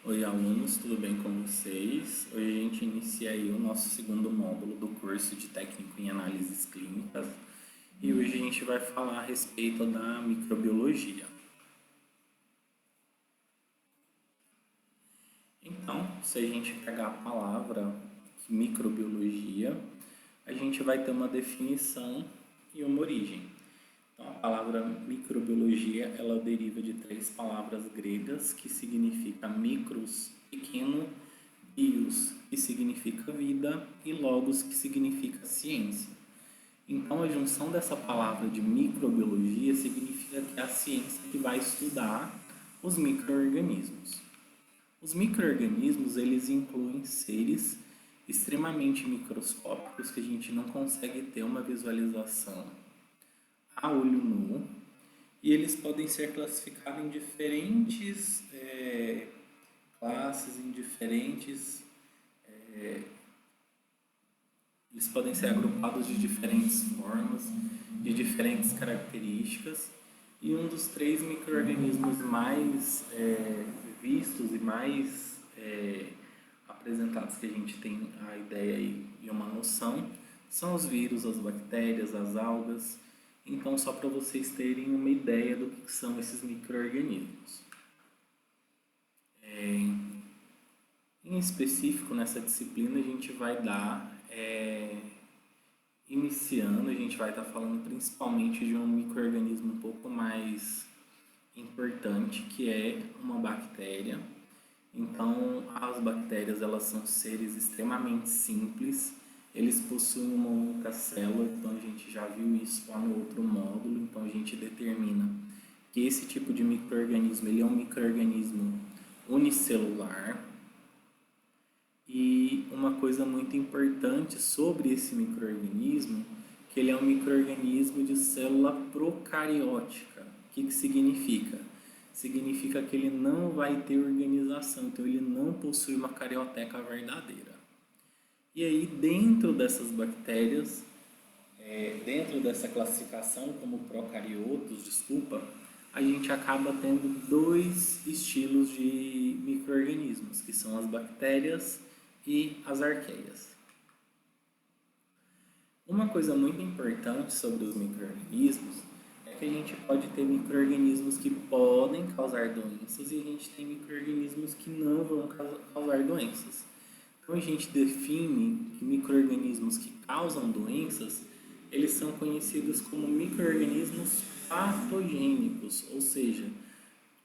Oi, alunos, tudo bem com vocês? Hoje a gente inicia aí o nosso segundo módulo do curso de Técnico em Análises Clínicas e hoje a gente vai falar a respeito da microbiologia. Então, se a gente pegar a palavra microbiologia, a gente vai ter uma definição e uma origem. Então, a palavra microbiologia, ela deriva de três palavras gregas que significa micros, pequeno, bios, que significa vida, e logos, que significa ciência. Então, a junção dessa palavra de microbiologia significa que é a ciência que vai estudar os micro-organismos. Os micro-organismos, eles incluem seres extremamente microscópicos que a gente não consegue ter uma visualização a olho nu, e eles podem ser classificados em diferentes classes, em diferentes. Eles podem ser agrupados de diferentes formas, de diferentes características, e um dos três micro-organismos mais vistos e mais apresentados que a gente tem a ideia e uma noção são os vírus, as bactérias, as algas. Então, só para vocês terem uma ideia do que são esses micro-organismos. Em específico, nessa disciplina, a gente vai dar, iniciando, a gente vai estar falando principalmente de um micro-organismo um pouco mais importante, que é uma bactéria. Então, as bactérias, elas são seres extremamente simples, eles possuem uma única célula, então a gente já viu isso lá no outro módulo, então a gente determina que esse tipo de micro-organismo, ele é um micro-organismo unicelular. E uma coisa muito importante sobre esse micro-organismo, que ele é um micro-organismo de célula procariótica. O que significa? Significa que ele não vai ter organização, então ele não possui uma carioteca verdadeira. E aí, dentro dessas bactérias, dentro dessa classificação como procariotos, desculpa, a gente acaba tendo dois estilos de micro-organismos, que são as bactérias e as arqueias. Uma coisa muito importante sobre os micro-organismos é que a gente pode ter micro-organismos que podem causar doenças e a gente tem micro-organismos que não vão causar doenças. Então a gente define que micro-organismos que causam doenças, eles são conhecidos como micro-organismos patogênicos, ou seja,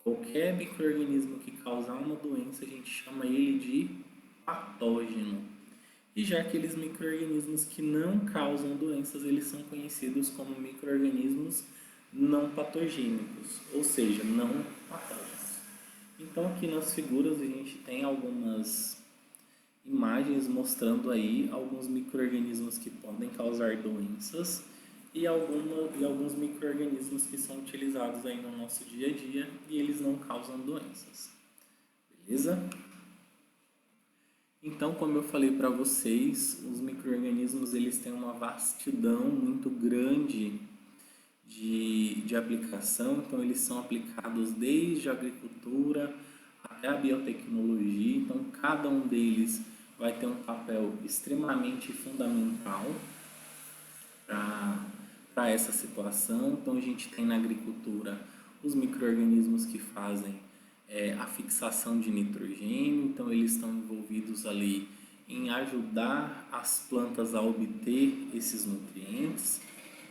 qualquer micro-organismo que causar uma doença, a gente chama ele de patógeno. E já aqueles micro-organismos que não causam doenças, eles são conhecidos como micro-organismos não patogênicos, ou seja, não patógenos. Então aqui nas figuras a gente tem algumas imagens mostrando aí alguns micro-organismos que podem causar doenças e alguns micro-organismos que são utilizados aí no nosso dia a dia e eles não causam doenças. Beleza? Então, como eu falei para vocês, os micro-organismos eles têm uma vastidão muito grande de aplicação, então eles são aplicados desde a agricultura até a biotecnologia, então cada um deles vai ter um papel extremamente fundamental para essa situação. Então a gente tem na agricultura os micro-organismos que fazem a fixação de nitrogênio, então eles estão envolvidos ali em ajudar as plantas a obter esses nutrientes.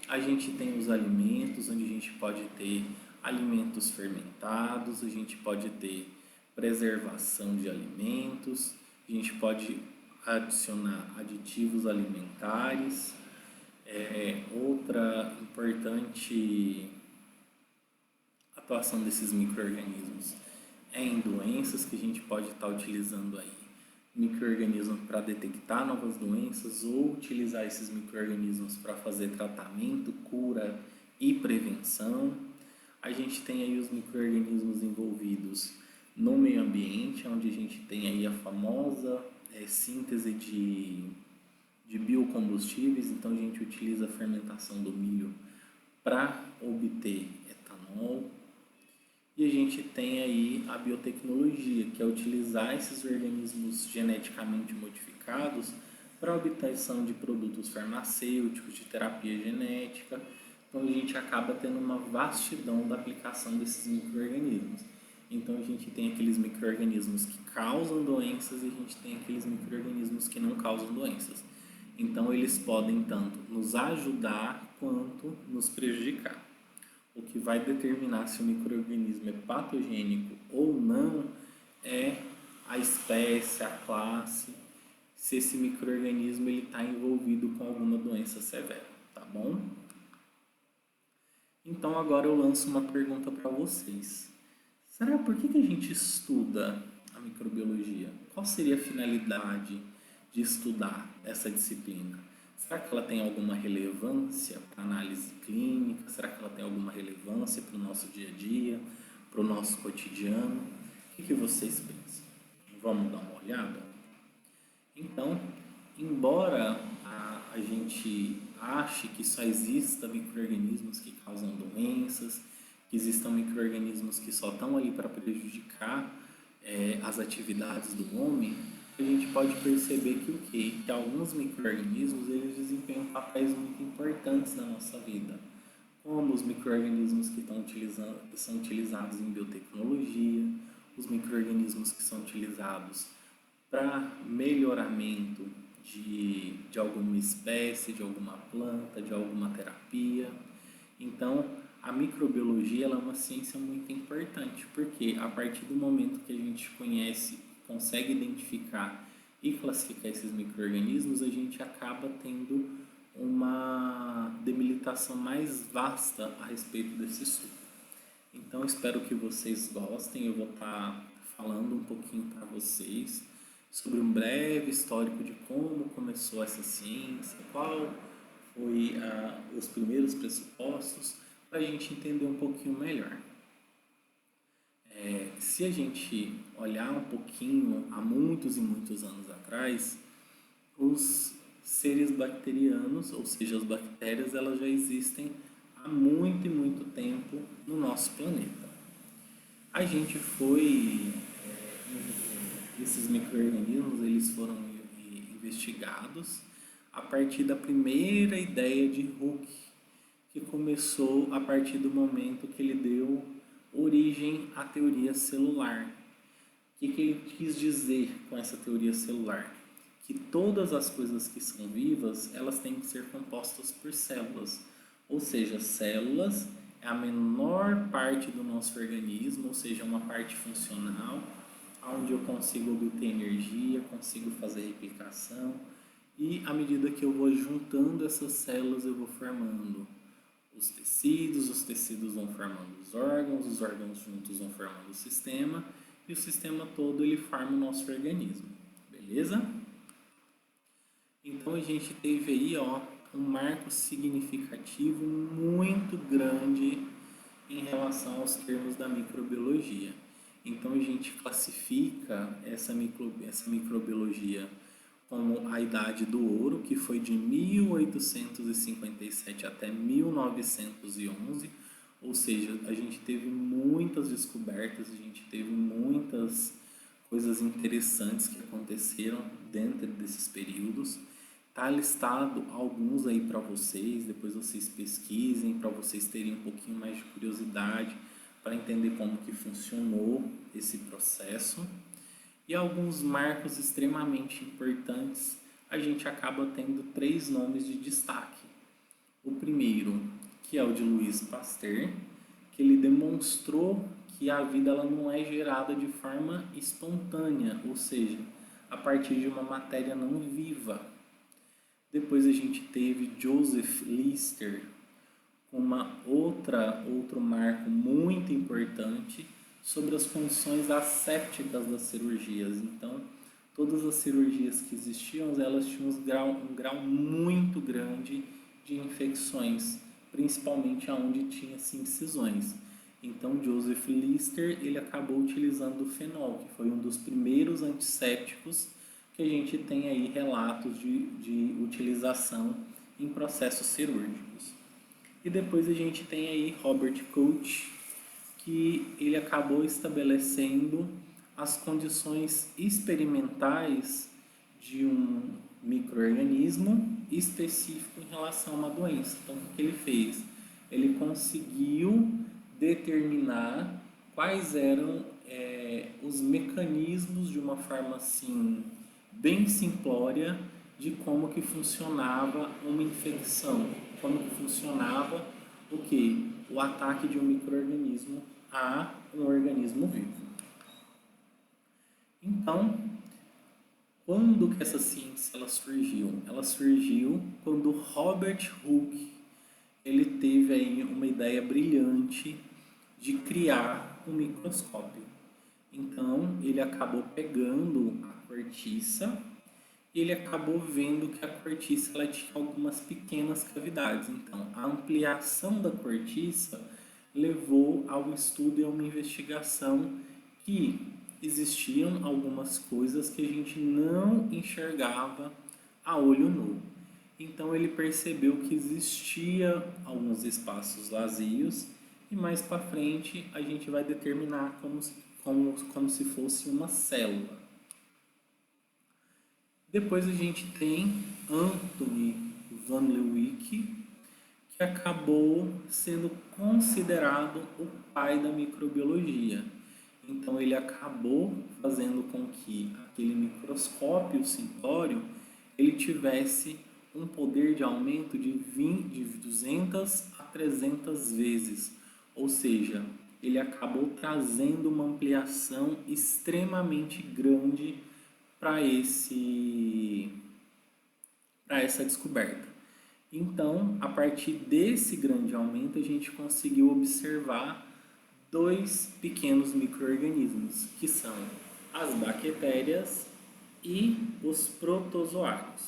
A gente tem os alimentos, onde a gente pode ter alimentos fermentados, a gente pode ter preservação de alimentos, a gente pode adicionar aditivos alimentares. Outra importante atuação desses micro-organismos é em doenças, que a gente pode estar utilizando aí micro-organismos para detectar novas doenças ou utilizar esses micro-organismos para fazer tratamento, cura e prevenção. A gente tem aí os micro-organismos envolvidos no meio ambiente, onde a gente tem aí a famosa síntese de biocombustíveis, então a gente utiliza a fermentação do milho para obter etanol. E a gente tem aí a biotecnologia, que é utilizar esses organismos geneticamente modificados para a obtenção de produtos farmacêuticos, de terapia genética. Então a gente acaba tendo uma vastidão da aplicação desses micro-organismos. Então a gente tem aqueles micro-organismos que causam doenças e a gente tem aqueles micro-organismos que não causam doenças. Então eles podem tanto nos ajudar quanto nos prejudicar. O que vai determinar se o micro-organismo é patogênico ou não é a espécie, a classe, se esse micro-organismo está envolvido com alguma doença severa, tá bom? Então agora eu lanço uma pergunta para vocês. Será por que a gente estuda a microbiologia? Qual seria a finalidade de estudar essa disciplina? Será que ela tem alguma relevância para a análise clínica? Será que ela tem alguma relevância para o nosso dia a dia, para o nosso cotidiano? O que vocês pensam? Vamos dar uma olhada? Então, embora a gente ache que só exista micro-organismos que causam doenças, que existam micro-organismos que só estão ali para prejudicar as atividades do homem, a gente pode perceber que o quê? Que alguns micro-organismos eles desempenham papéis muito importantes na nossa vida, como os micro-organismos que são utilizados em biotecnologia, os micro-organismos que são utilizados para melhoramento de alguma espécie, de alguma planta, de alguma terapia. Então, a microbiologia ela é uma ciência muito importante, porque a partir do momento que a gente conhece, consegue identificar e classificar esses micro-organismos, a gente acaba tendo uma delimitação mais vasta a respeito desse estudo. Então, espero que vocês gostem. Eu vou estar falando um pouquinho para vocês sobre um breve histórico de como começou essa ciência, qual foi os primeiros pressupostos, para a gente entender um pouquinho melhor. Se a gente olhar um pouquinho há muitos e muitos anos atrás, os seres bacterianos, ou seja, as bactérias, elas já existem há muito e muito tempo no nosso planeta. A gente foi, esses micro-organismos, eles foram investigados a partir da primeira ideia de Hooke, que começou a partir do momento que ele deu origem à teoria celular. O que ele quis dizer com essa teoria celular? Que todas as coisas que são vivas, elas têm que ser compostas por células. Ou seja, células é a menor parte do nosso organismo, ou seja, uma parte funcional, onde eu consigo obter energia, consigo fazer replicação, e à medida que eu vou juntando essas células, eu vou formando os tecidos vão formando os órgãos juntos vão formando o sistema, e o sistema todo ele forma o nosso organismo, beleza? Então a gente teve aí um marco significativo muito grande em relação aos termos da microbiologia. Então a gente classifica essa microbiologia como a Idade do Ouro, que foi de 1857 até 1911, ou seja, a gente teve muitas descobertas, a gente teve muitas coisas interessantes que aconteceram dentro desses períodos. Tá listado alguns aí para vocês, depois vocês pesquisem, para vocês terem um pouquinho mais de curiosidade, para entender como que funcionou esse processo. E alguns marcos extremamente importantes, a gente acaba tendo 3 nomes de destaque. O primeiro, que é o de Louis Pasteur, que ele demonstrou que a vida ela não é gerada de forma espontânea, ou seja, a partir de uma matéria não viva. Depois a gente teve Joseph Lister, com outro marco muito importante sobre as condições assépticas das cirurgias. Então, todas as cirurgias que existiam, elas tinham um grau muito grande de infecções, principalmente onde tinha incisões. Então, Joseph Lister ele acabou utilizando o fenol, que foi um dos primeiros antissépticos que a gente tem aí relatos de utilização em processos cirúrgicos. E depois a gente tem aí Robert Koch, que ele acabou estabelecendo as condições experimentais de um micro-organismo específico em relação a uma doença. Então, o que ele fez? Ele conseguiu determinar quais eram os mecanismos de uma forma assim bem simplória de como que funcionava uma infecção, como que funcionava o que? O ataque de um micro-organismo a um organismo vivo. Então, quando que essa ciência ela surgiu? Ela surgiu quando Robert Hooke ele teve aí uma ideia brilhante de criar um microscópio. Então, ele acabou pegando a cortiça e ele acabou vendo que a cortiça ela tinha algumas pequenas cavidades. Então, a ampliação da cortiça levou ao estudo e a uma investigação que existiam algumas coisas que a gente não enxergava a olho nu. Então ele percebeu que existia alguns espaços vazios e mais para frente a gente vai determinar como se fosse uma célula. Depois a gente tem Anthony van Leeuwenhoek, que acabou sendo considerado o pai da microbiologia. Então ele acabou fazendo com que aquele microscópio simplório ele tivesse um poder de aumento de 200 a 300 vezes. Ou seja, ele acabou trazendo uma ampliação extremamente grande para essa descoberta. Então, a partir desse grande aumento, a gente conseguiu observar dois pequenos micro-organismos, que são as bactérias e os protozoários,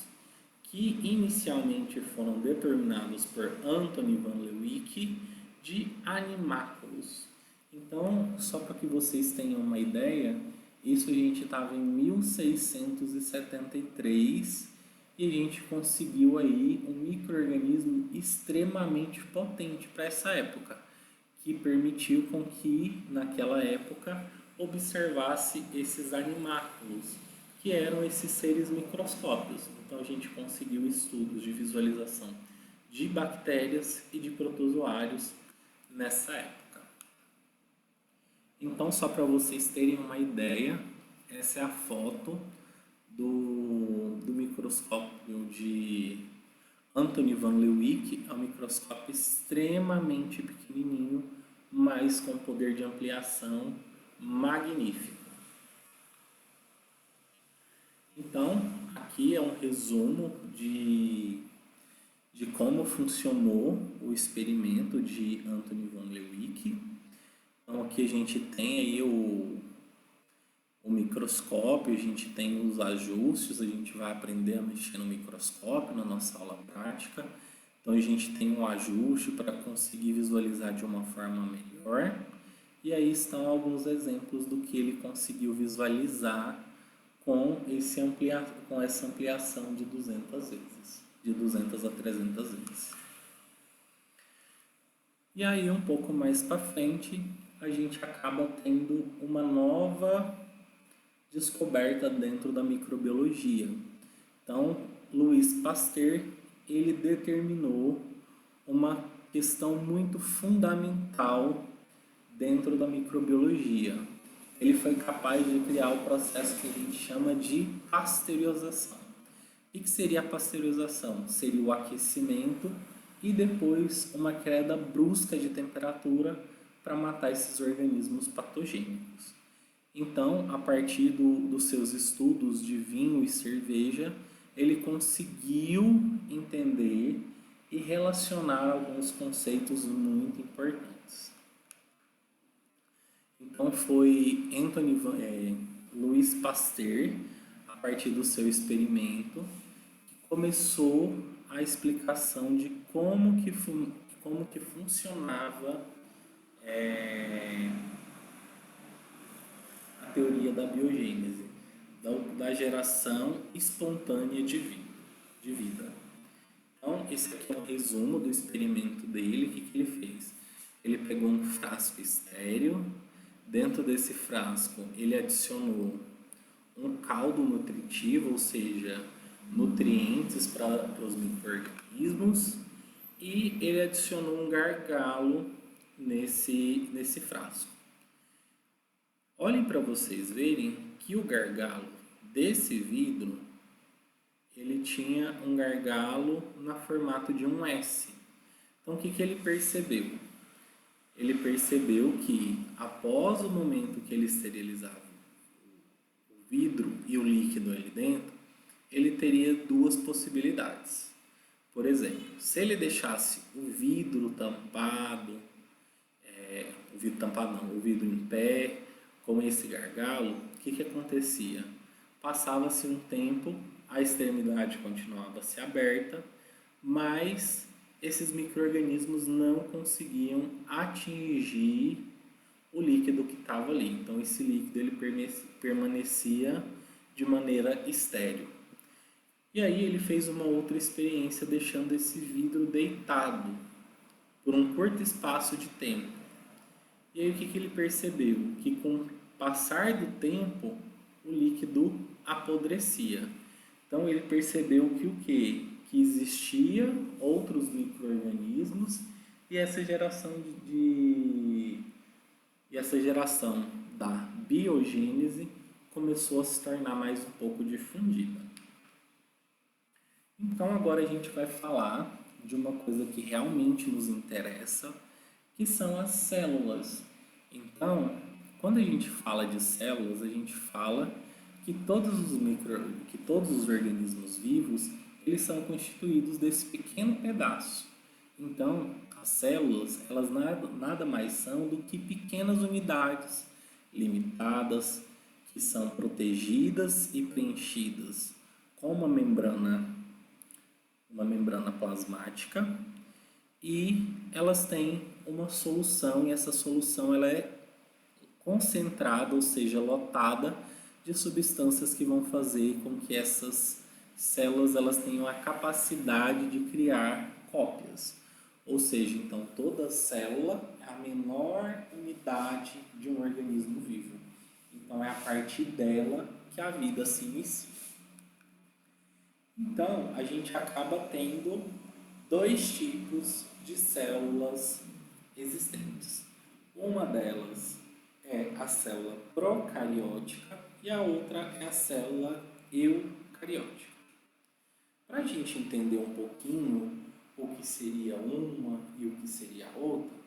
que inicialmente foram determinados por Anthony van Leeuwenhoek de animáculos. Então, só para que vocês tenham uma ideia, isso a gente estava em 1673 e a gente conseguiu aí um micro-organismo extremamente potente para essa época, que permitiu com que, naquela época, observasse esses animáculos, que eram esses seres microscópios. Então, a gente conseguiu estudos de visualização de bactérias e de protozoários nessa época. Então, só para vocês terem uma ideia, essa é a foto do microscópio de Anthony van Leeuwenhoek. É um microscópio extremamente pequenininho, mas com poder de ampliação magnífico. Então, aqui é um resumo de como funcionou o experimento de Anthony van Leeuwenhoek. Então, aqui a gente tem aí o microscópio, a gente tem os ajustes, a gente vai aprender a mexer no microscópio na nossa aula prática. Então, a gente tem um ajuste para conseguir visualizar de uma forma melhor. E aí estão alguns exemplos do que ele conseguiu visualizar com essa ampliação de 200 vezes, de 200 a 300 vezes. E aí, um pouco mais para frente, a gente acaba tendo uma nova descoberta dentro da microbiologia. Então, Louis Pasteur, ele determinou uma questão muito fundamental dentro da microbiologia. Ele foi capaz de criar o processo que a gente chama de pasteurização. O que seria a pasteurização? Seria o aquecimento e depois uma queda brusca de temperatura para matar esses organismos patogênicos. Então, a partir dos seus estudos de vinho e cerveja, ele conseguiu entender e relacionar alguns conceitos muito importantes. Então, foi Louis Pasteur, a partir do seu experimento, que começou a explicação de como que funcionava a teoria da biogênese, da geração espontânea de vida. Então, esse aqui é um resumo do experimento dele. O que ele fez? ele pegou um frasco estéril, dentro desse frasco ele adicionou um caldo nutritivo, ou seja, nutrientes para os micro-organismos, e ele adicionou um gargalo nesse frasco. Olhem para vocês verem que o gargalo desse vidro, ele tinha um gargalo na formato de um S. Então o que ele percebeu? Ele percebeu que após o momento que ele esterilizava o vidro e o líquido ali dentro, ele teria duas possibilidades. Por exemplo, se ele deixasse o vidro tampado, o vidro em pé, com esse gargalo, o que acontecia? Passava-se um tempo, a extremidade continuava-se aberta, mas esses micro-organismos não conseguiam atingir o líquido que estava ali. Então, esse líquido ele permanecia de maneira estéril. E aí ele fez uma outra experiência deixando esse vidro deitado por um curto espaço de tempo. E aí o que ele percebeu? Que com o passar do tempo, o líquido apodrecia. Então ele percebeu que o quê? Que existia outros micro-organismos e essa geração da biogênese começou a se tornar mais um pouco difundida. Então agora a gente vai falar de uma coisa que realmente nos interessa, que são as células. Então, quando a gente fala de células, a gente fala que todos os organismos vivos, eles são constituídos desse pequeno pedaço. Então, as células, elas nada mais são do que pequenas unidades limitadas, que são protegidas e preenchidas com uma membrana plasmática, e elas têm uma solução, e essa solução ela é concentrada, ou seja, lotada de substâncias que vão fazer com que essas células elas tenham a capacidade de criar cópias. Ou seja, então toda célula é a menor unidade de um organismo vivo. Então é a partir dela que a vida se inicia. Então a gente acaba tendo dois tipos de células existentes. Uma delas é a célula procariótica e a outra é a célula eucariótica. Para a gente entender um pouquinho o que seria uma e o que seria a outra,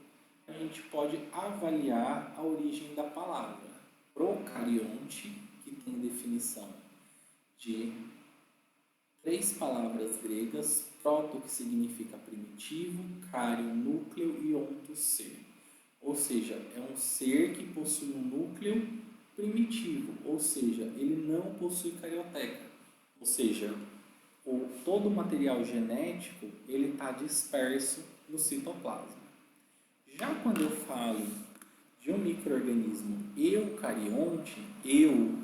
a gente pode avaliar a origem da palavra. Procarionte, que tem definição de 3 palavras gregas: proto, que significa primitivo, cário, núcleo, e ontos, ser. Ou seja, é um ser que possui um núcleo primitivo, ou seja, ele não possui carioteca. Ou seja, todo o material genético ele está disperso no citoplasma. Já quando eu falo de um micro-organismo eucarionte, eu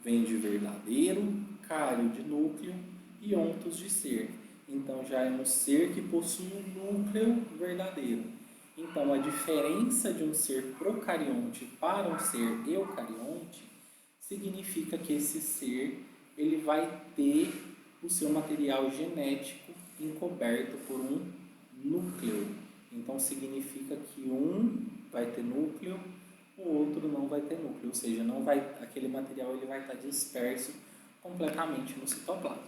vem de verdadeiro, cário de núcleo e ontos de ser. Então já é um ser que possui um núcleo verdadeiro. Então a diferença de um ser procarionte para um ser eucarionte significa que esse ser ele vai ter o seu material genético encoberto por um núcleo. Então significa que um vai ter núcleo, o outro não vai ter núcleo, ou seja, aquele material ele vai estar disperso completamente no citoplasma,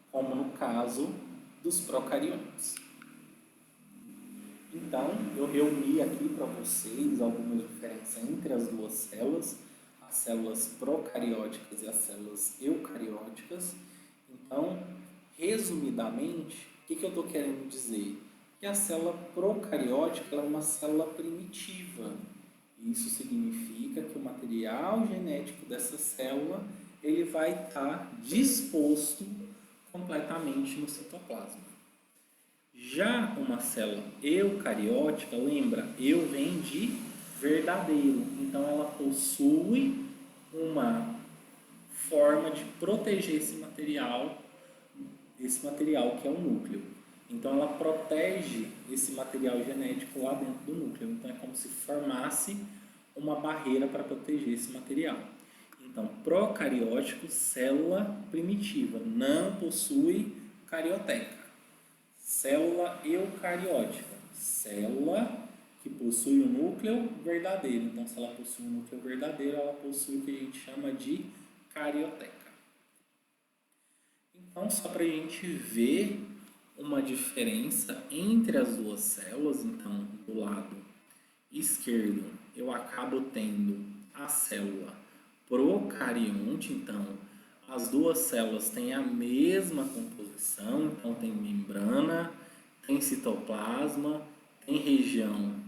como no caso dos procariontes. Então, eu reuni aqui para vocês algumas diferenças entre as duas células, as células procarióticas e as células eucarióticas. Então, resumidamente, o que eu estou querendo dizer? Que a célula procariótica é uma célula primitiva. Isso significa que o material genético dessa célula ele vai estar disposto completamente no citoplasma. Já uma célula eucariótica, lembra, eu vem de verdadeiro, então ela possui uma forma de proteger esse material que é o núcleo. Então ela protege esse material genético lá dentro do núcleo. Então é como se formasse uma barreira para proteger esse material. Então, procariótico, célula primitiva, não possui carioteca. Célula eucariótica, célula que possui o núcleo verdadeiro. Então, se ela possui um núcleo verdadeiro, ela possui o que a gente chama de carioteca. Então, só para a gente ver uma diferença entre as duas células, então, do lado esquerdo, eu acabo tendo a célula procarionte, então, as duas células têm a mesma composição, então tem membrana, tem citoplasma, tem região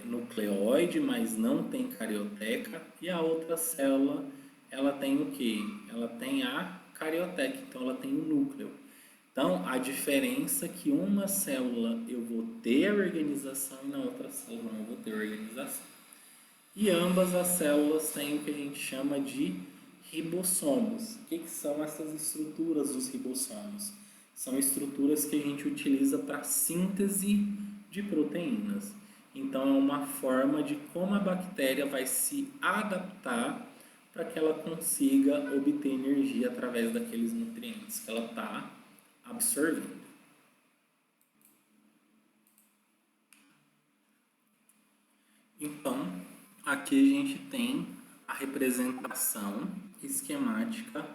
nucleoide, mas não tem carioteca, e a outra célula, ela tem o que? Ela tem a carioteca, então ela tem o núcleo. Então, a diferença é que uma célula eu vou ter a organização e na outra célula não vou ter a organização. E ambas as células têm o que a gente chama de ribossomos. O que são essas estruturas dos ribossomos? São estruturas que a gente utiliza para síntese de proteínas. Então, é uma forma de como a bactéria vai se adaptar para que ela consiga obter energia através daqueles nutrientes que ela está absorvendo. Então, aqui a gente tem a representação esquemática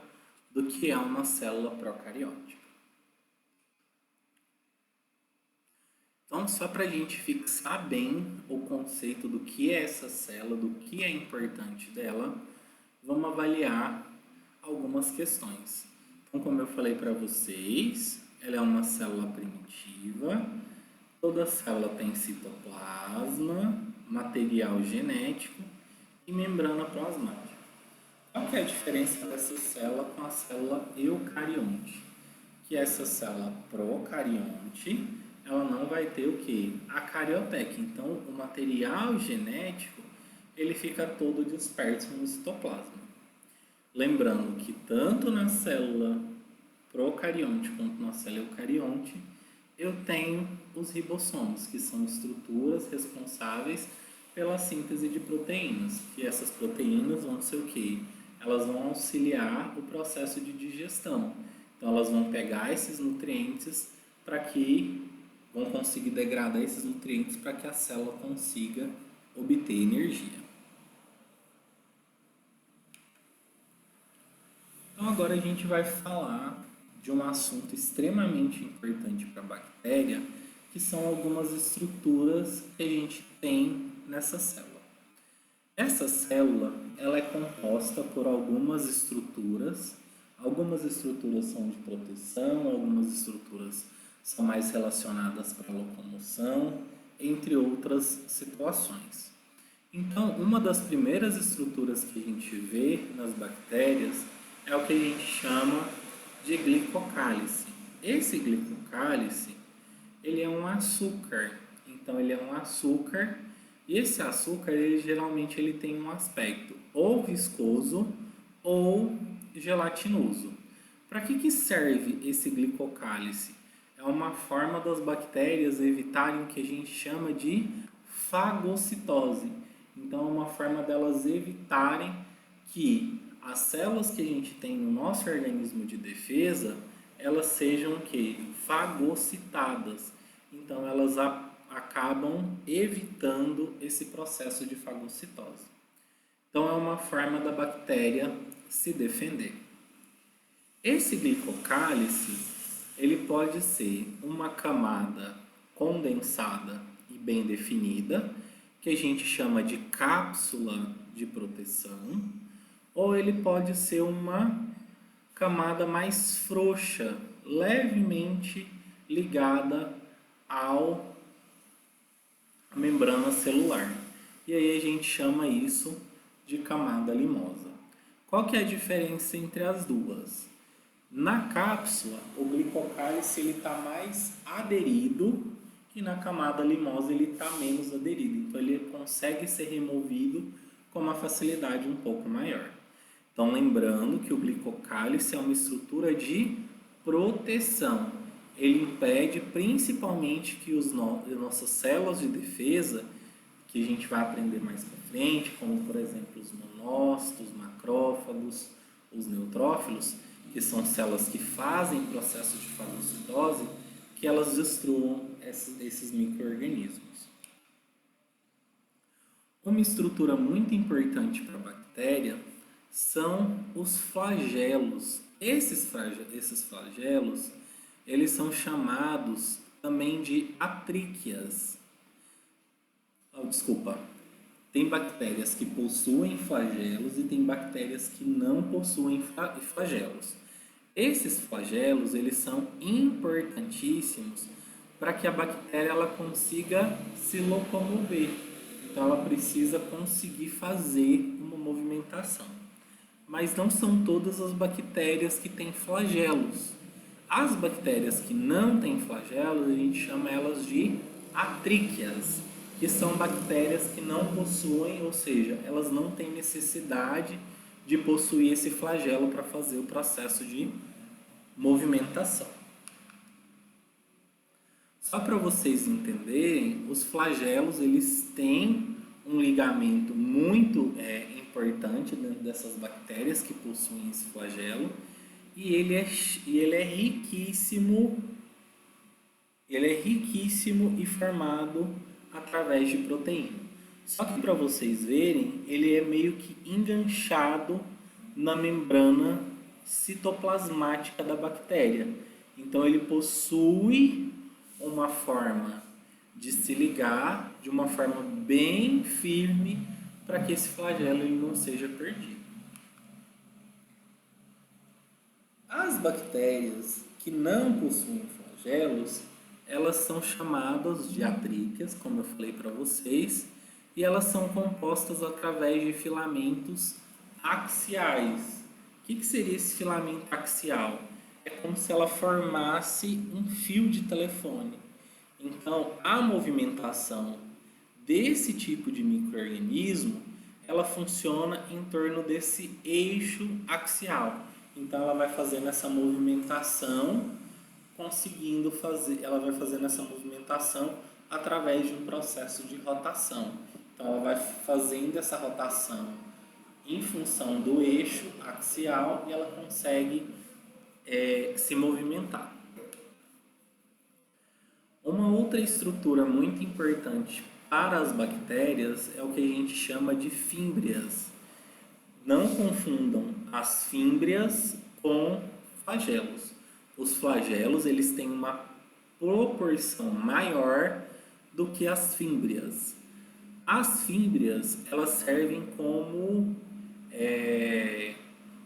do que é uma célula procariótica. Então, só para a gente fixar bem o conceito do que é essa célula, do que é importante dela, vamos avaliar algumas questões. Então, como eu falei para vocês, ela é uma célula primitiva, toda célula tem citoplasma, material genético e membrana plasmática. Qual que é a diferença dessa célula com a célula eucarionte? Que essa célula procarionte, ela não vai ter o que? A carioteca. Então, o material genético, ele fica todo disperso no citoplasma. Lembrando que tanto na célula procarionte quanto na célula eucarionte, eu tenho os ribossomos, que são estruturas responsáveis pela síntese de proteínas. E essas proteínas vão ser o quê? Elas vão auxiliar o processo de digestão. Então, elas vão pegar esses nutrientes para que vão conseguir degradar esses nutrientes para que a célula consiga obter energia. Então, agora a gente vai falar de um assunto extremamente importante para a bactéria, que são algumas estruturas que a gente tem nessa célula. Essa célula, ela é composta por algumas estruturas são de proteção, algumas estruturas são mais relacionadas para a locomoção, entre outras situações. Então, uma das primeiras estruturas que a gente vê nas bactérias é o que a gente chama de glicocálice. Esse glicocálice, ele é um açúcar. Então, ele é um açúcar. E esse açúcar, geralmente ele tem um aspecto ou viscoso ou gelatinoso. Para que serve esse glicocálice? É uma forma das bactérias evitarem o que a gente chama de fagocitose. Então, é uma forma delas evitarem que as células que a gente tem no nosso organismo de defesa, elas sejam que fagocitadas. Então, elas acabam evitando esse processo de fagocitose. Então, é uma forma da bactéria se defender. Esse glicocálice, ele pode ser uma camada condensada e bem definida, que a gente chama de cápsula de proteção, ou ele pode ser uma camada mais frouxa, levemente ligada à membrana celular. E aí a gente chama isso de camada limosa. Qual que é a diferença entre as duas? Na cápsula, o glicocálice está mais aderido e na camada limosa ele está menos aderido. Então, ele consegue ser removido com uma facilidade um pouco maior. Então, lembrando que o glicocálice é uma estrutura de proteção. ele impede principalmente que nossas células de defesa, que a gente vai aprender mais para frente, como por exemplo os monócitos, macrófagos, os neutrófilos, que são células que fazem processo de fagocitose, que elas destruam esses micro-organismos. Uma estrutura muito importante para a bactéria são os flagelos. Esses flagelos, eles são chamados também de atríquias. Desculpa, tem bactérias que possuem flagelos e tem bactérias que não possuem flagelos. Esses flagelos, eles são importantíssimos para que a bactéria ela consiga se locomover. Então, ela precisa conseguir fazer uma movimentação. Mas não são todas as bactérias que têm flagelos. As bactérias que não têm flagelos, a gente chama elas de atríquias, que são bactérias que não possuem, ou seja, elas não têm necessidade de possuir esse flagelo para fazer o processo de movimentação. Só para vocês entenderem, os flagelos eles têm um ligamento muito importante dentro dessas bactérias que possuem esse flagelo e ele é riquíssimo e formado através de proteína. Só que para vocês verem, ele é meio que enganchado na membrana citoplasmática da bactéria. Então ele possui uma forma de se ligar de uma forma bem firme para que esse flagelo ele não seja perdido. As bactérias que não possuem flagelos, elas são chamadas de atríquias, como eu falei para vocês, e elas são compostas através de filamentos axiais. O que seria esse filamento axial? É como se ela formasse um fio de telefone. Então, a movimentação desse tipo de micro-organismo, ela funciona em torno desse eixo axial. Então, ela vai fazendo essa movimentação, ela vai fazendo essa movimentação através de um processo de rotação. Então, ela vai fazendo essa rotação em função do eixo axial e ela consegue se movimentar. Uma outra estrutura muito importante para as bactérias é o que a gente chama de fímbrias. Não confundam as fímbrias com flagelos. Os flagelos eles têm uma proporção maior do que as fímbrias. As fímbrias elas servem como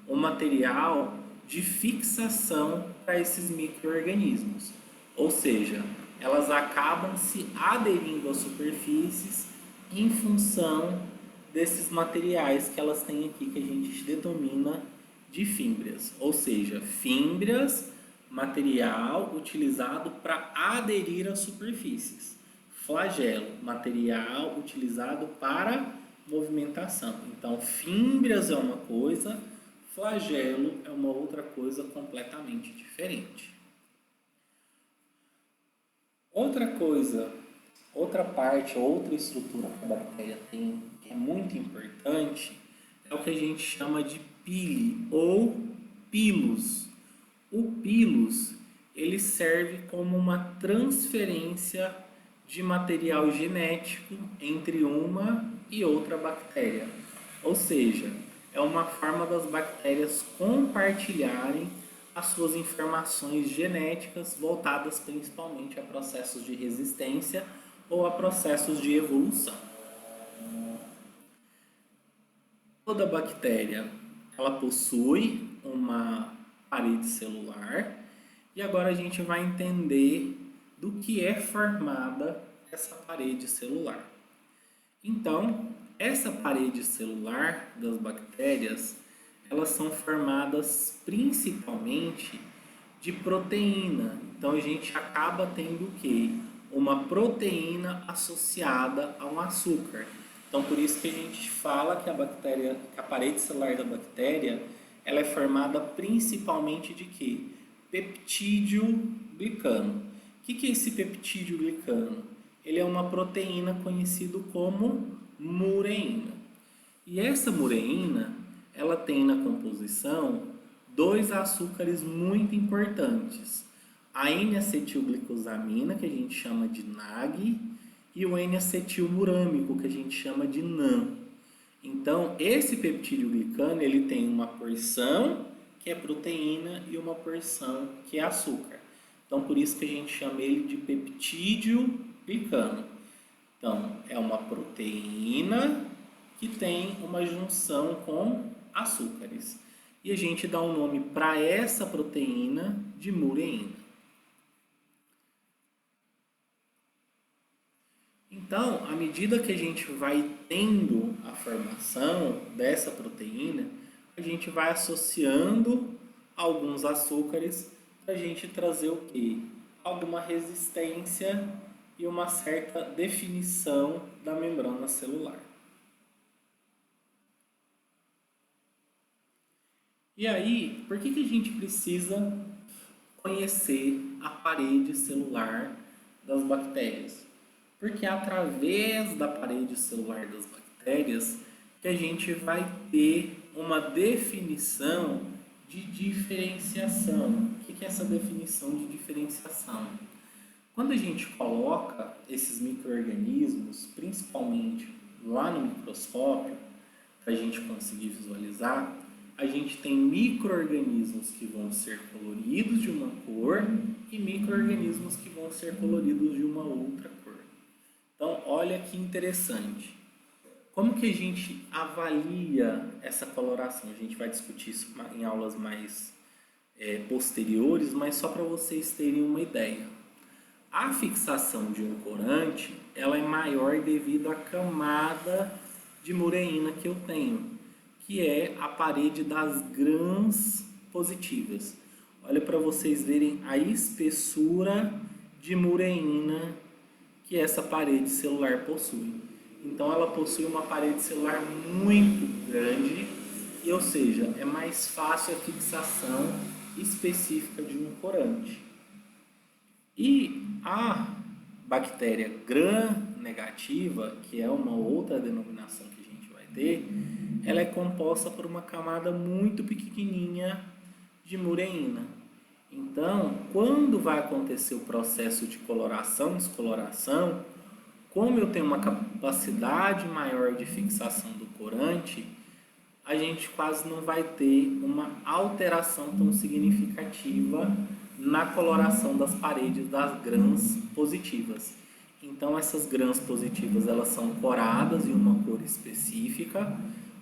um material de fixação para esses micro-organismos. Ou seja, elas acabam se aderindo às superfícies em função desses materiais que elas têm aqui, que a gente denomina de fímbrias. Ou seja, fímbrias, material utilizado para aderir às superfícies. Flagelo, material utilizado para movimentação. Então, fímbrias é uma coisa, flagelo é uma outra coisa completamente diferente. Outra coisa, outra parte, outra estrutura que a bactéria tem, que é muito importante, é o que a gente chama de pile ou pilos. O pilos, ele serve como uma transferência de material genético entre uma e outra bactéria. Ou seja, é uma forma das bactérias compartilharem as suas informações genéticas voltadas principalmente a processos de resistência ou a processos de evolução. Toda bactéria ela possui uma parede celular e agora a gente vai entender do que é formada essa parede celular. Então, essa parede celular das bactérias elas são formadas principalmente de proteína. Então a gente acaba tendo o quê? Uma proteína associada a um açúcar. Então por isso que a gente fala que a parede celular da bactéria, ela é formada principalmente de quê? peptídeo glicano. O que é esse peptídeo glicano? Ele é uma proteína conhecida como mureína. E essa mureína, ela tem na composição dois açúcares muito importantes. A N-acetilglicosamina, que a gente chama de NAG, e o N-acetilmurâmico, que a gente chama de NAM. Então, esse peptídeo glicano, ele tem uma porção que é proteína e uma porção que é açúcar. Então, por isso que a gente chama ele de peptídeo glicano. Então, é uma proteína que tem uma junção com açúcares. E a gente dá um nome para essa proteína de mureína. Então, à medida que a gente vai tendo a formação dessa proteína, a gente vai associando alguns açúcares para a gente trazer o quê? Alguma resistência e uma certa definição da membrana celular. E aí, por que a gente precisa conhecer a parede celular das bactérias? Porque é através da parede celular das bactérias que a gente vai ter uma definição de diferenciação. O que é essa definição de diferenciação? Quando a gente coloca esses micro-organismos, principalmente lá no microscópio, para a gente conseguir visualizar, a gente tem micro-organismos que vão ser coloridos de uma cor e micro-organismos que vão ser coloridos de uma outra cor. Então, olha que interessante. Como que a gente avalia essa coloração? A gente vai discutir isso em aulas mais posteriores, mas só para vocês terem uma ideia. A fixação de um corante, ela é maior devido à camada de mureína que eu tenho, que é a parede das grãs positivas. Olha para vocês verem a espessura de mureína que essa parede celular possui. Então ela possui uma parede celular muito grande, e, ou seja, é mais fácil a fixação específica de um corante. E a bactéria gram-negativa, que é uma outra denominação que a gente vai ter, ela é composta por uma camada muito pequenininha de mureína. Então, quando vai acontecer o processo de coloração e descoloração, como eu tenho uma capacidade maior de fixação do corante, a gente quase não vai ter uma alteração tão significativa na coloração das paredes das grãs positivas. Então, essas grãs positivas, elas são coradas em uma cor específica,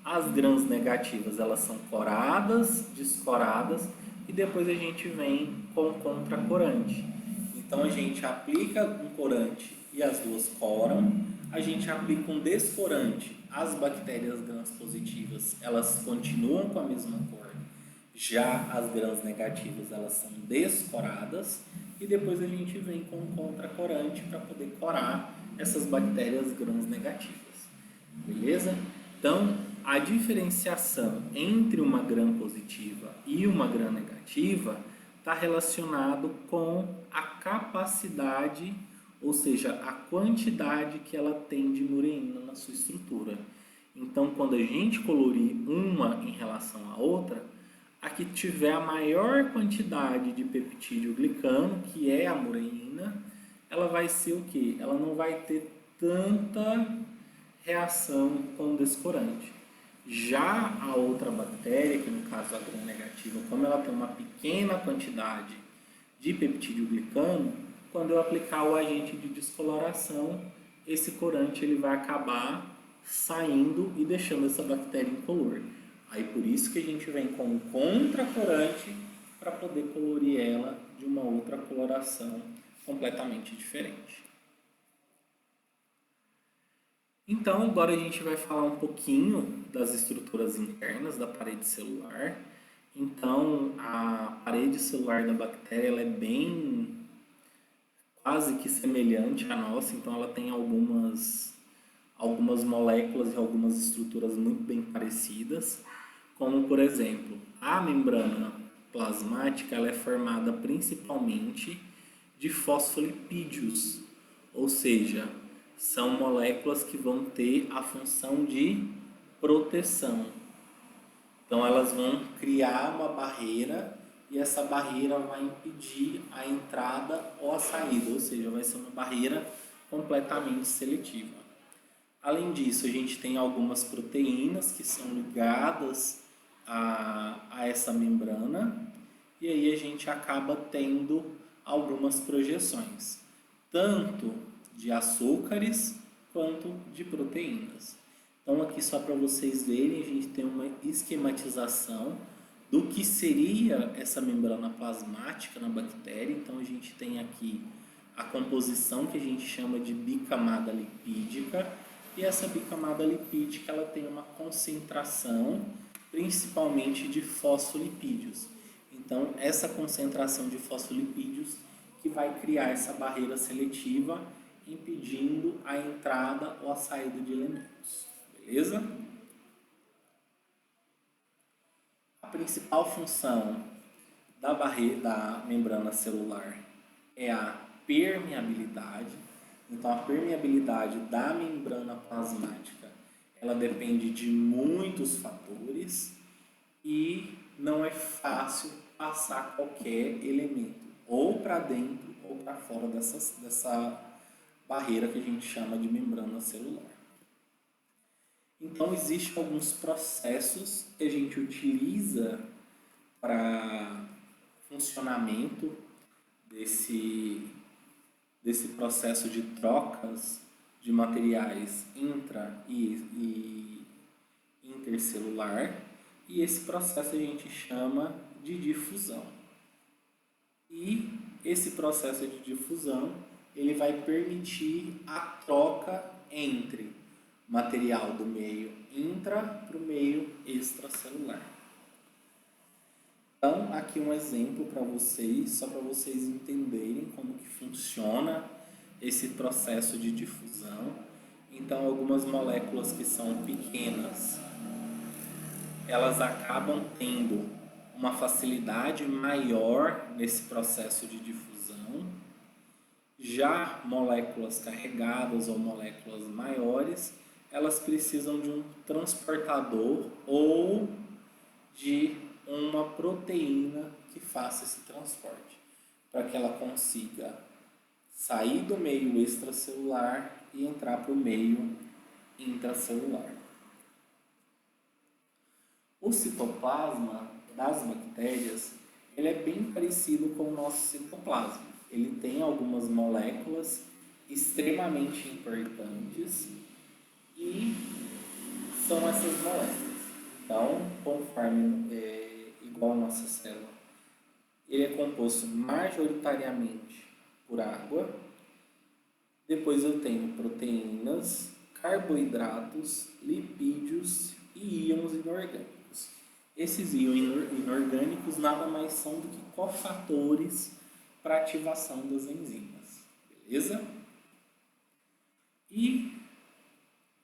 as grãs negativas, elas são coradas, descoradas, e depois a gente vem com o contracorante. Então, a gente aplica um corante e as duas coram, a gente aplica um descorante, as bactérias grãs positivas, elas continuam com a mesma cor, já as grãs negativas, elas são descoradas, e depois a gente vem com um contracorante para poder corar essas bactérias grãs negativas. Beleza? Então, a diferenciação entre uma grã positiva e uma grã negativa está relacionado com a capacidade, ou seja, a quantidade que ela tem de mureína na sua estrutura. Então, quando a gente colorir uma em relação à outra, a que tiver a maior quantidade de peptídeo glicano, que é a mureína, ela vai ser o quê? Ela não vai ter tanta reação com o descorante. Já a outra bactéria, que no caso a gram-negativa, como ela tem uma pequena quantidade de peptídeo glicano, quando eu aplicar o agente de descoloração, esse corante ele vai acabar saindo e deixando essa bactéria incolor. Aí por isso que a gente vem com um contracorante para poder colorir ela de uma outra coloração completamente diferente. Então, agora a gente vai falar um pouquinho das estruturas internas da parede celular. Então, a parede celular da bactéria ela é bem quase que semelhante à nossa, então ela tem algumas moléculas e algumas estruturas muito bem parecidas, como por exemplo, a membrana plasmática ela é formada principalmente de fosfolipídios, ou seja, são moléculas que vão ter a função de proteção. Então elas vão criar uma barreira e essa barreira vai impedir a entrada ou a saída, ou seja, vai ser uma barreira completamente seletiva. Além disso, a gente tem algumas proteínas que são ligadas a essa membrana e aí a gente acaba tendo algumas projeções, tanto de açúcares quanto de proteínas. Então aqui só para vocês verem, a gente tem uma esquematização do que seria essa membrana plasmática na bactéria. Então a gente tem aqui a composição que a gente chama de bicamada lipídica, e essa bicamada lipídica ela tem uma concentração principalmente de fosfolipídios. Então essa concentração de fosfolipídios que vai criar essa barreira seletiva, impedindo a entrada ou a saída de elementos. Beleza? A principal função da barreira da membrana celular é a permeabilidade. Então, a permeabilidade da membrana plasmática, ela depende de muitos fatores e não é fácil passar qualquer elemento ou para dentro ou para fora dessa barreira que a gente chama de membrana celular. Então, existem alguns processos que a gente utiliza para funcionamento desse processo de trocas de materiais intra e intercelular, e esse processo a gente chama de difusão. E esse processo de difusão ele vai permitir a troca entre material do meio intra para o meio extracelular. Então, aqui um exemplo para vocês, só para vocês entenderem como que funciona esse processo de difusão. Então, algumas moléculas que são pequenas, elas acabam tendo uma facilidade maior nesse processo de difusão. Já moléculas carregadas ou moléculas maiores, elas precisam de um transportador ou de uma proteína que faça esse transporte, para que ela consiga sair do meio extracelular e entrar para o meio intracelular. O citoplasma das bactérias ele é bem parecido com o nosso citoplasma. Ele tem algumas moléculas extremamente importantes e são essas moléculas. Então, conforme igual a nossa célula, ele é composto majoritariamente por água. Depois eu tenho proteínas, carboidratos, lipídios e íons inorgânicos. Esses íons inorgânicos nada mais são do que cofatores para ativação das enzimas. Beleza? E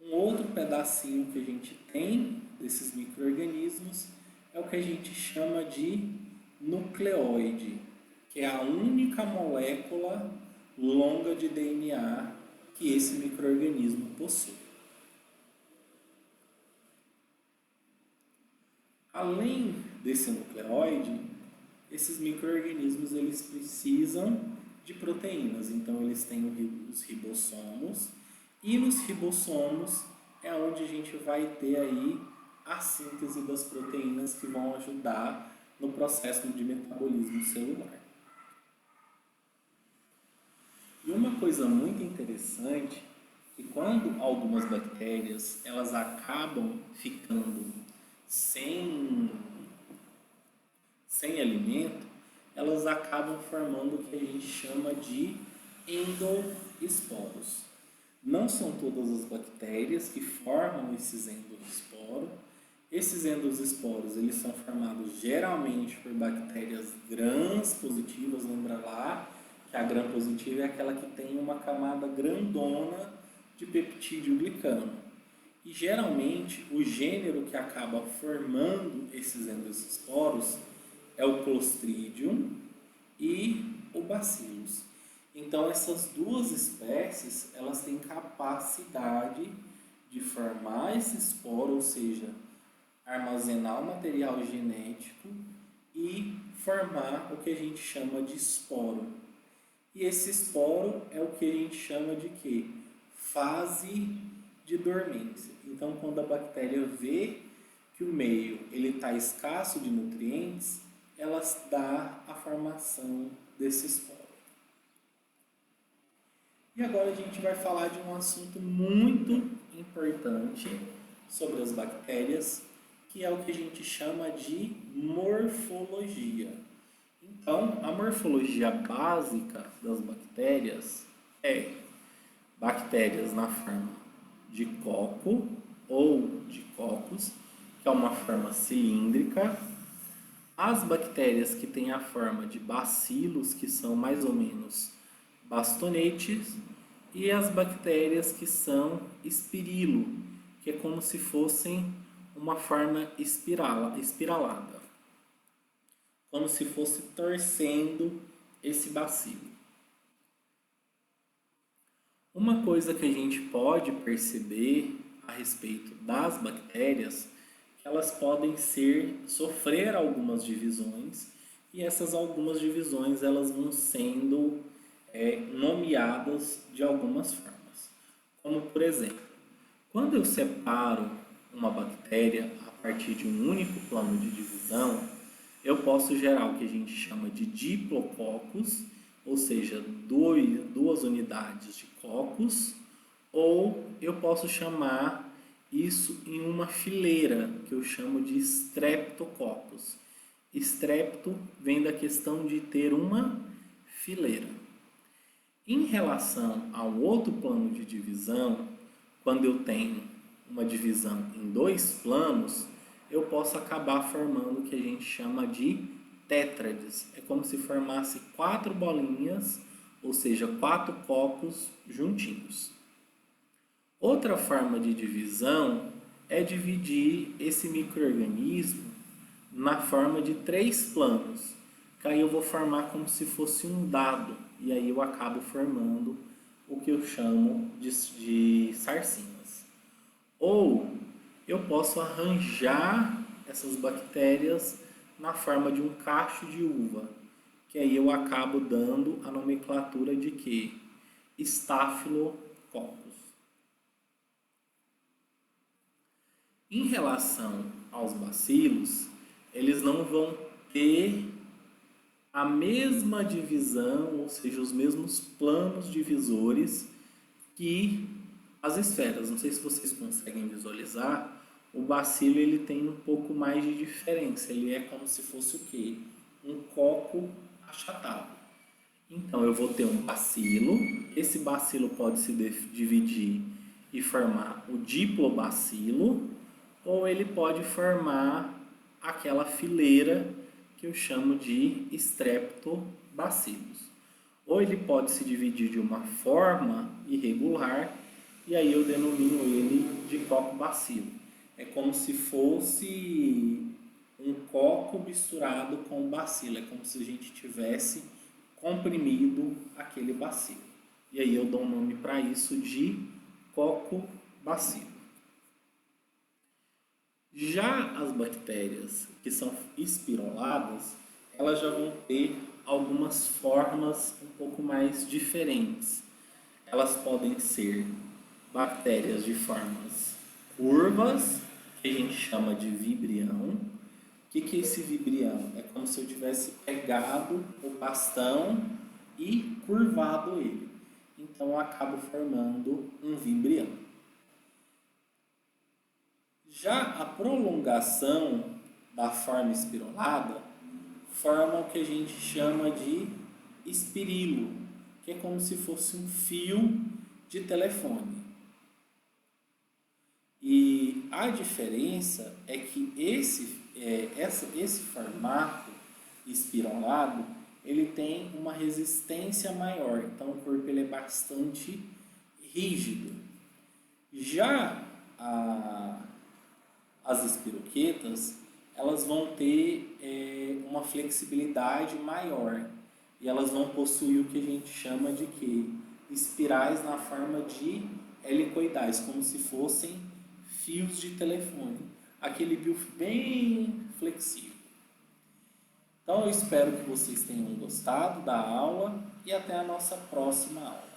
um outro pedacinho que a gente tem desses micro-organismos é o que a gente chama de nucleóide, que é a única molécula longa de DNA que esse micro-organismo possui. Além desse nucleóide, esses micro-organismos eles precisam de proteínas, então eles têm os ribossomos, e nos ribossomos é onde a gente vai ter aí a síntese das proteínas que vão ajudar no processo de metabolismo celular. E uma coisa muito interessante é que quando algumas bactérias elas acabam ficando sem alimento, elas acabam formando o que a gente chama de endoesporos. Não são todas as bactérias que formam esses endoesporos. Esses endoesporos eles são formados geralmente por bactérias gram-positivas. Lembra lá que a gram-positiva é aquela que tem uma camada grandona de peptídeo glicano. E geralmente o gênero que acaba formando esses endoesporos é o Clostridium e o Bacillus. Então, essas duas espécies, elas têm capacidade de formar esse esporo, ou seja, armazenar o material genético e formar o que a gente chama de esporo. E esse esporo é o que a gente chama de quê? Fase de dormência. Então, quando a bactéria vê que o meio está escasso de nutrientes, ela dá a formação desse esporo. E agora a gente vai falar de um assunto muito importante sobre as bactérias, que é o que a gente chama de morfologia. Então, a morfologia básica das bactérias é bactérias na forma de coco ou de cocos, que é uma forma cilíndrica. As bactérias que têm a forma de bacilos, que são mais ou menos bastonetes, e as bactérias que são espirilo, que é como se fossem uma forma espiralada, como se fosse torcendo esse bacilo. Uma coisa que a gente pode perceber a respeito das bactérias, que elas podem sofrer algumas divisões, e essas algumas divisões elas vão sendo nomeadas de algumas formas. Como, por exemplo, quando eu separo uma bactéria a partir de um único plano de divisão, eu posso gerar o que a gente chama de diplococos, ou seja, duas unidades de cocos, ou eu posso chamar isso em uma fileira, que eu chamo de streptococcus. Strepto vem da questão de ter uma fileira. Em relação ao outro plano de divisão, quando eu tenho uma divisão em dois planos, eu posso acabar formando o que a gente chama de tétrades. É como se formasse 4 bolinhas, ou seja, 4 cocos juntinhos. Outra forma de divisão é dividir esse micro-organismo na forma de 3 planos, que aí eu vou formar como se fosse um dado, e aí eu acabo formando o que eu chamo de sarcinas. Ou eu posso arranjar essas bactérias na forma de um cacho de uva, que aí eu acabo dando a nomenclatura de quê? Staphylococcus. Em relação aos bacilos, eles não vão ter a mesma divisão, ou seja, os mesmos planos divisores que as esferas. Não sei se vocês conseguem visualizar, o bacilo ele tem um pouco mais de diferença. Ele é como se fosse o quê? Um coco achatado. Então, eu vou ter um bacilo. Esse bacilo pode se dividir e formar o diplobacilo, ou ele pode formar aquela fileira que eu chamo de streptobacillus. Ou ele pode se dividir de uma forma irregular, e aí eu denomino ele de coco-bacilo. É como se fosse um coco misturado com bacilo, é como se a gente tivesse comprimido aquele bacilo. E aí eu dou um nome para isso de coco-bacilo. Já as bactérias que são espiroladas, elas já vão ter algumas formas um pouco mais diferentes. Elas podem ser bactérias de formas curvas, que a gente chama de vibrião. O que é esse vibrião? É como se eu tivesse pegado o bastão e curvado ele. Então eu acabo formando um vibrião. Já a prolongação da forma espirolada forma o que a gente chama de espirilo, que é como se fosse um fio de telefone. E a diferença é que esse formato espiralado ele tem uma resistência maior, então o corpo ele é bastante rígido. Já as espiroquetas, elas vão ter uma uma flexibilidade maior. E elas vão possuir o que a gente chama de quê? Espirais na forma de helicoidais, como se fossem fios de telefone. Aquele bife bem flexível. Então eu espero que vocês tenham gostado da aula e até a nossa próxima aula.